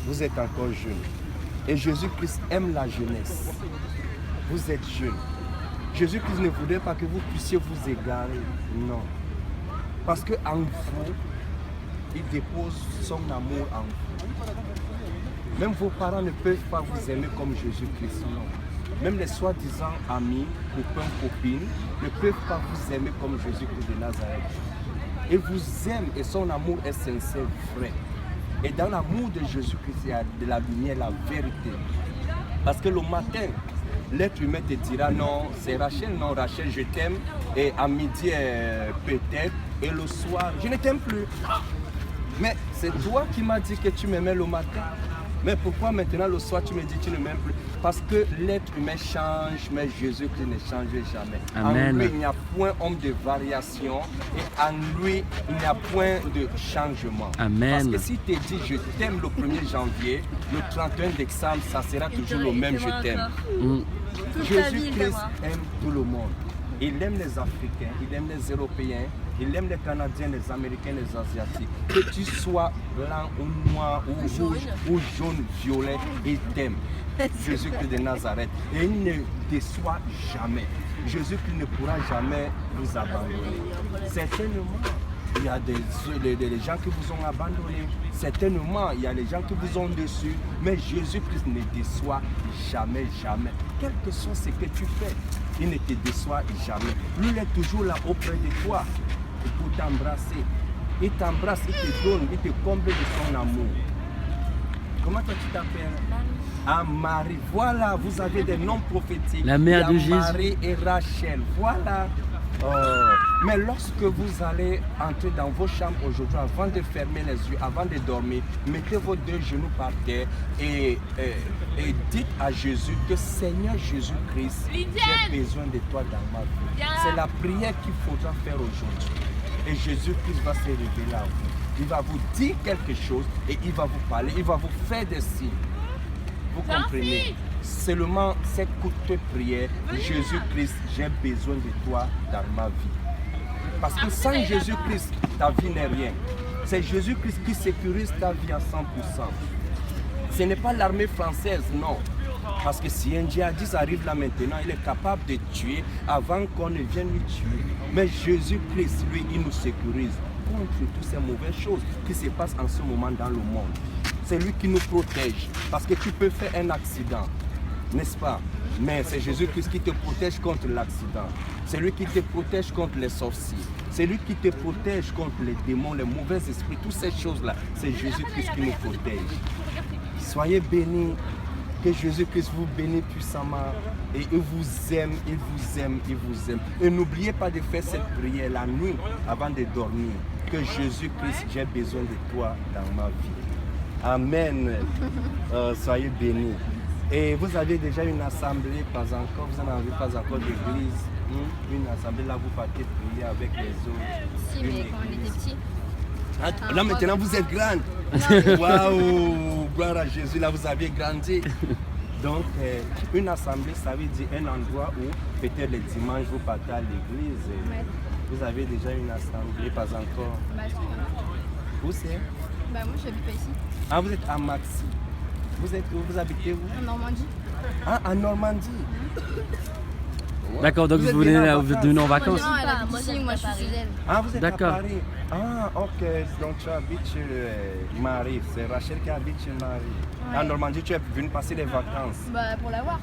vous êtes encore jeune. Et Jésus-Christ aime la jeunesse. Vous êtes jeune. Jésus-Christ ne voudrait pas que vous puissiez vous égarer. Non. Parce qu'en vous, il dépose son amour en vous. Même vos parents ne peuvent pas vous aimer comme Jésus-Christ. Non. Même les soi-disant amis, copains, copines, ne peuvent pas vous aimer comme Jésus-Christ de Nazareth. Il vous aime et son amour est sincère, vrai. Et dans l'amour de Jésus-Christ, il y a de la lumière, la vérité. Parce que le matin, l'être humain te dira non, c'est Rachel, non Rachel, je t'aime. Et à midi, peut-être. Et le soir, je ne t'aime plus. Mais c'est toi qui m'as dit que tu m'aimais le matin. Mais pourquoi maintenant le soir tu me dis que tu ne m'aimes plus? Parce que l'être humain change, mais Jésus-Christ ne change jamais. Amen. En lui, il n'y a point homme de variation et en lui, il n'y a point de changement. Amen. Parce que si tu dis je t'aime le 1er janvier, le 31 décembre, ça sera toujours le même je t'aime. Jésus-Christ aime tout le monde. Il aime les Africains, il aime les Européens, il aime les Canadiens, les Américains, les Asiatiques. Que tu sois blanc ou noir ou rouge ou jaune, violet, il t'aime. Jésus-Christ de Nazareth. Et il ne déçoit jamais. Jésus-Christ ne pourra jamais vous abandonner. Certainement, il y a des gens qui vous ont abandonné. Certainement, il y a des gens qui vous ont déçu. Mais Jésus-Christ ne déçoit jamais, jamais. Quel que soit ce que tu fais, il ne te déçoit jamais. Lui, il est toujours là auprès de toi pour t'embrasser. Il t'embrasse, il te donne, il te comble de son amour. Comment toi tu t'appelles? Ah, Marie. Voilà, vous avez des noms prophétiques. La mère de Jésus. Marie et Rachel. Voilà. Mais lorsque vous allez entrer dans vos chambres aujourd'hui, avant de fermer les yeux, avant de dormir, mettez vos deux genoux par terre et dites à Jésus que Seigneur Jésus-Christ, j'ai besoin de toi dans ma vie. C'est la prière qu'il faudra faire aujourd'hui. Et Jésus-Christ va se révéler à vous. Il va vous dire quelque chose et il va vous parler, il va vous faire des signes. Vous comprenez? Seulement cette courte prière, Jésus-Christ, j'ai besoin de toi dans ma vie. Parce que sans Jésus-Christ, ta vie n'est rien. C'est Jésus-Christ qui sécurise ta vie à 100%. Ce n'est pas l'armée française, non. Parce que si un djihadiste arrive là maintenant, il est capable de tuer avant qu'on ne vienne lui tuer. Mais Jésus-Christ, lui, il nous sécurise contre toutes ces mauvaises choses qui se passent en ce moment dans le monde. C'est lui qui nous protège. Parce que tu peux faire un accident, n'est-ce pas? Mais c'est Jésus-Christ qui te protège contre l'accident. C'est lui qui te protège contre les sorciers. C'est lui qui te protège contre les démons, les mauvais esprits, toutes ces choses-là. C'est Jésus-Christ qui nous protège. Soyez bénis. Que Jésus-Christ vous bénisse puissamment. Et il vous aime, il vous aime, il vous aime. Et n'oubliez pas de faire cette prière la nuit avant de dormir. Que Jésus-Christ, j'ai besoin de toi dans ma vie. Amen. Soyez bénis. Et vous avez déjà une assemblée, pas encore, vous n'en avez pas encore d'église. Une assemblée, là vous partez prier avec les autres. Si, mais quand on était petits. Ah, là maintenant vous êtes grande. Waouh, gloire à Jésus, là vous avez grandi. Donc une assemblée, ça veut dire un endroit où peut-être les dimanches vous partez à l'église. Ouais. Vous avez déjà une assemblée, pas encore. Bah, je sais pas. Où c'est? Bah, moi, je habite pas ici. Ah, vous êtes à Maxi. Vous habitez où? En Normandie. Ah, en Normandie. D'accord, donc vous venez en vacances. Non, elle habite ici, moi, je suis chez elle. Ah, vous êtes à D'accord. Paris. Ah, ok. Donc tu habites chez Marie. C'est Rachel qui habite chez Marie. Ouais. En Normandie, tu es venu passer les vacances. Bah, pour la voir.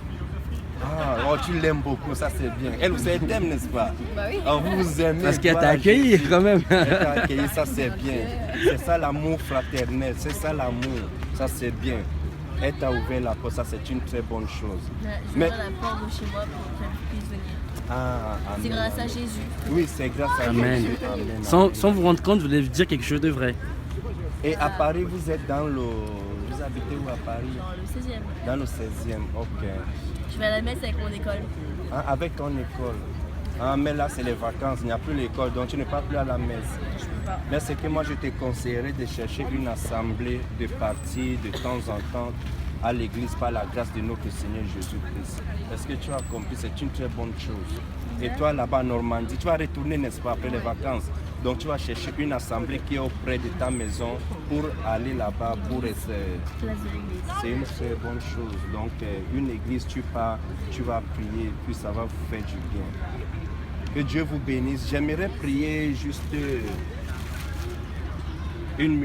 Ah, oh, tu l'aimes beaucoup, ça c'est bien. Elle aussi, elle t'aime, n'est-ce pas? Bah oui. Oh, vous vous aimez. Parce qu'elle voilà, t'a accueilli Jésus. quand même. Elle t'a accueilli, ça c'est bien. C'est ça l'amour fraternel, c'est ça l'amour. Ça c'est bien. Elle t'a ouvert la porte, ça c'est une très bonne chose. J'ai Mais- ouvert la porte de chez moi pour qu'elle puisse venir. Ah, C'est amen. grâce à Jésus. Oui, c'est grâce à Amen. Jésus. Amen. Sans vous rendre compte, vous devez dire quelque chose de vrai. Et à Paris, vous êtes dans le... Vous habitez où à Paris? Dans le 16e. Dans le 16e, ok. Je vais à la messe avec mon école. Ah, avec ton école. Ah, mais là, c'est les vacances, il n'y a plus l'école, donc tu ne pars plus à la messe. Je peux pas. Mais c'est que moi, je te conseillerais de chercher une assemblée, de partir de temps en temps à l'église par la grâce de notre Seigneur Jésus-Christ. Parce que tu as compris, c'est une très bonne chose. Et toi, là-bas en Normandie, tu vas retourner, n'est-ce pas, après les vacances. Donc tu vas chercher une assemblée qui est auprès de ta maison pour aller là-bas, pour être... Place de l'église. C'est une très bonne chose. Donc une église, tu pars, tu vas prier, puis ça va vous faire du bien. Que Dieu vous bénisse. J'aimerais prier juste une minute.